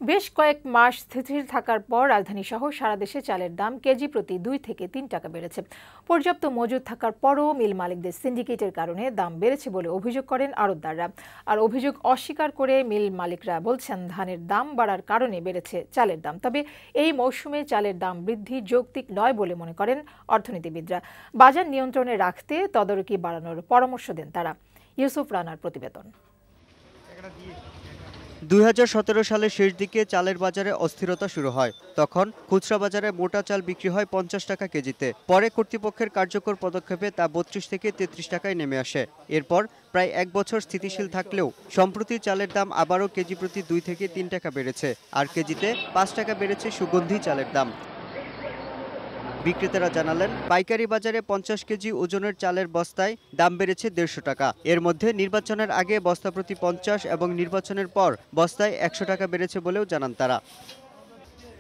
বেশ কয়েক মাস স্থিতিশীল থাকার পর রাজধানীসহ সারা দেশে চালের দাম কেজি প্রতি 2 থেকে 3 টাকা বেড়েছে। পর্যাপ্ত মজুদ থাকার পরও মিল মালিকদের সিন্ডিকেটের কারণে দাম বেড়েছে বলে অভিযোগ করেন আড়তদাররা। আর অভিযোগ অস্বীকার করে মিল মালিকরা বলছেন ধানের দাম বাড়ার কারণে বেড়েছে চালের দাম। তবে এই মৌসুমে চালের দাম বৃদ্ধি যৌক্তিক নয় বলে মনে করেন অর্থনীতিবিদরা। বাজার নিয়ন্ত্রণে রাখতে তদারকি বাড়ানোর পরামর্শ দেন তারা। ইউসুফ রানার প্রতিবেদন। 2017 সালের শেষ দিকে চালের বাজারে অস্থিরতা শুরু হয়। তখন খুচরা বাজারে মোটা চাল বিক্রি হয় 50 টাকা কেজিতে। পরে কর্তৃপক্ষের কার্যকর পদক্ষেপে তা 32 থেকে 33 টাকায় নেমে আসে। এরপর প্রায় এক বছর স্থিতিশীল থাকলেও সম্প্রতি চালের দাম আবারও কেজি প্রতি 2 থেকে 3 টাকা বেড়েছে। আর কেজিতে 5 টাকা বেড়েছে সুগন্ধি চালের দাম। বিক্রেতারা জানালেন, পাইকারি বাজারে 50 কেজি ওজনের চালের বস্তায় দাম বেড়েছে 150 টাকা। এর মধ্যে নির্বাচনের আগে বস্তা প্রতি 50 এবং নির্বাচনের পর বস্তায় 100 টাকা বেড়েছে বলেও জানান তারা।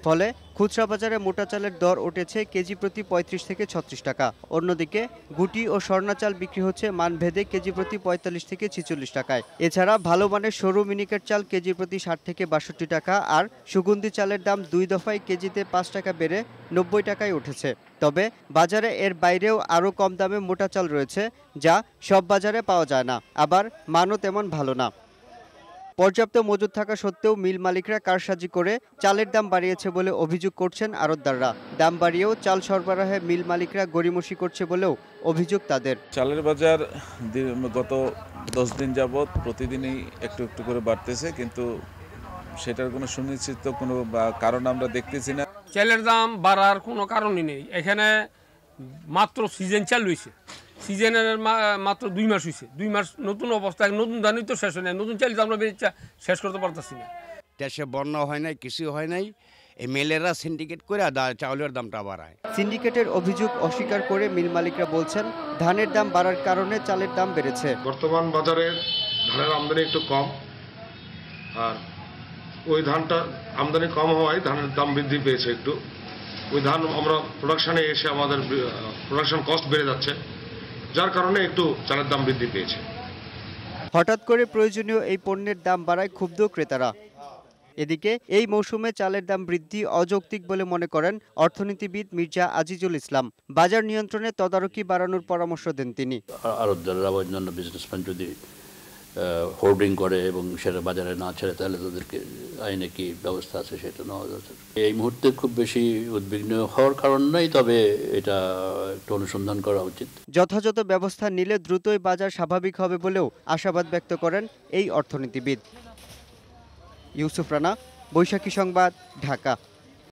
ফলে খুচরা বাজারে মোটা চালের দর উঠেছে কেজি প্রতি 35 থেকে 36 টাকা। অন্যদিকে গুটি ও স্বর্ণা চাল বিক্রি হচ্ছে মানভেদে কেজি প্রতি 45 থেকে 46 টাকায়। এছাড়া ভালো মানের সরু মিনিকেট চাল কেজি প্রতি 60 থেকে 62 টাকা। আর সুগন্ধি চালের দাম 2 দফায় কেজিতে 5 টাকা বেড়ে 90 টাকায় উঠেছে। তবে বাজারে এর বাইরেও আরও কম দামে মোটা চাল রয়েছে, যা সব বাজারে পাওয়া যায় না। আবার মানও তেমন ভালো না। পর্যাপ্ত মজুদ থাকা সত্ত্বেও মিল মালিকরা কারসাজি করে চালের দাম বাড়িয়েছে বলে অভিযোগ করছেন আড়তদাররা। দাম বাড়িয়েও চাল সরবরাহে মিল মালিকরা গড়িমসি করছে বলেও অভিযোগ তাদের। চালের বাজার গত 10 দিন যাবৎ প্রতিদিনই একটু একটু করে বাড়তেছে, কিন্তু সেটার কোনো সুনিশ্চিত কোনো কারণ আমরা দেখতেছি না। চালের দাম বাড়ার কোনো কারণই নেই। এখানে মাত্র সিজন চালু হয়েছে, সিজনের মাত্র 2 মাস হয়েছে। 2 মাস নতুন অবস্থায় নতুন ধানই তো শেষ হয় নাই, নতুন চাল তো আমরা শেষ করতে পারতেছি না। দেশে বন্যা হয় নাই, কিছু হয় নাই, এই মেলেরা সিন্ডিকেট করে চাউলের দামটা বাড়ায়। সিন্ডিকেটের অভিযোগ অস্বীকার করে মিল মালিকরা বলছেন, ধানের দাম বাড়ার কারণে চালের দাম বেড়েছে। বর্তমান বাজারে ধানের আমদানি একটু কম, আর ওই ধানটা আমদানি কম হওয়ায় ধানের দাম বৃদ্ধি পেয়েছে একটু। ওই ধান আমরা প্রোডাকশনে এসে আমাদের প্রোডাকশন কস্ট বেড়ে যাচ্ছে, যার কারণে একটু চালের দাম বৃদ্ধি পেয়েছে। হঠাৎ করে প্রয়োজনীয় এই পণ্যের দাম বাড়ায় ক্ষুব্ধ ক্রেতারা। এদিকে এই মৌসুমে চালের দাম বৃদ্ধি অযৌক্তিক বলে মনে করেন অর্থনীতিবিদ মির্জা আজিজুল ইসলাম। বাজার নিয়ন্ত্রণে তদারকি বাড়ানোর পরামর্শ দেন তিনি। আড়তদাররা বা অন্যান্য বিজনেসম্যান যদি হোর্ডিং করে এবং সেটা বাজারে না ছেড়ে, তাহলে তাদেরকে আইনে কি ব্যবস্থা আছে সেটা নেওয়া দরকার। এই মুহূর্তে খুব বেশি উদ্বিগ্ন হওয়ার কারণ নাই, তবে এটা একটু অনুসন্ধান করা উচিত। যথাযথ ব্যবস্থা নিলে দ্রুতই বাজার স্বাভাবিক হবে বলেও আশাবাদ ব্যক্ত করেন এই অর্থনীতিবিদ। ইউসুফ রানা, বৈশাখী সংবাদ, ঢাকা।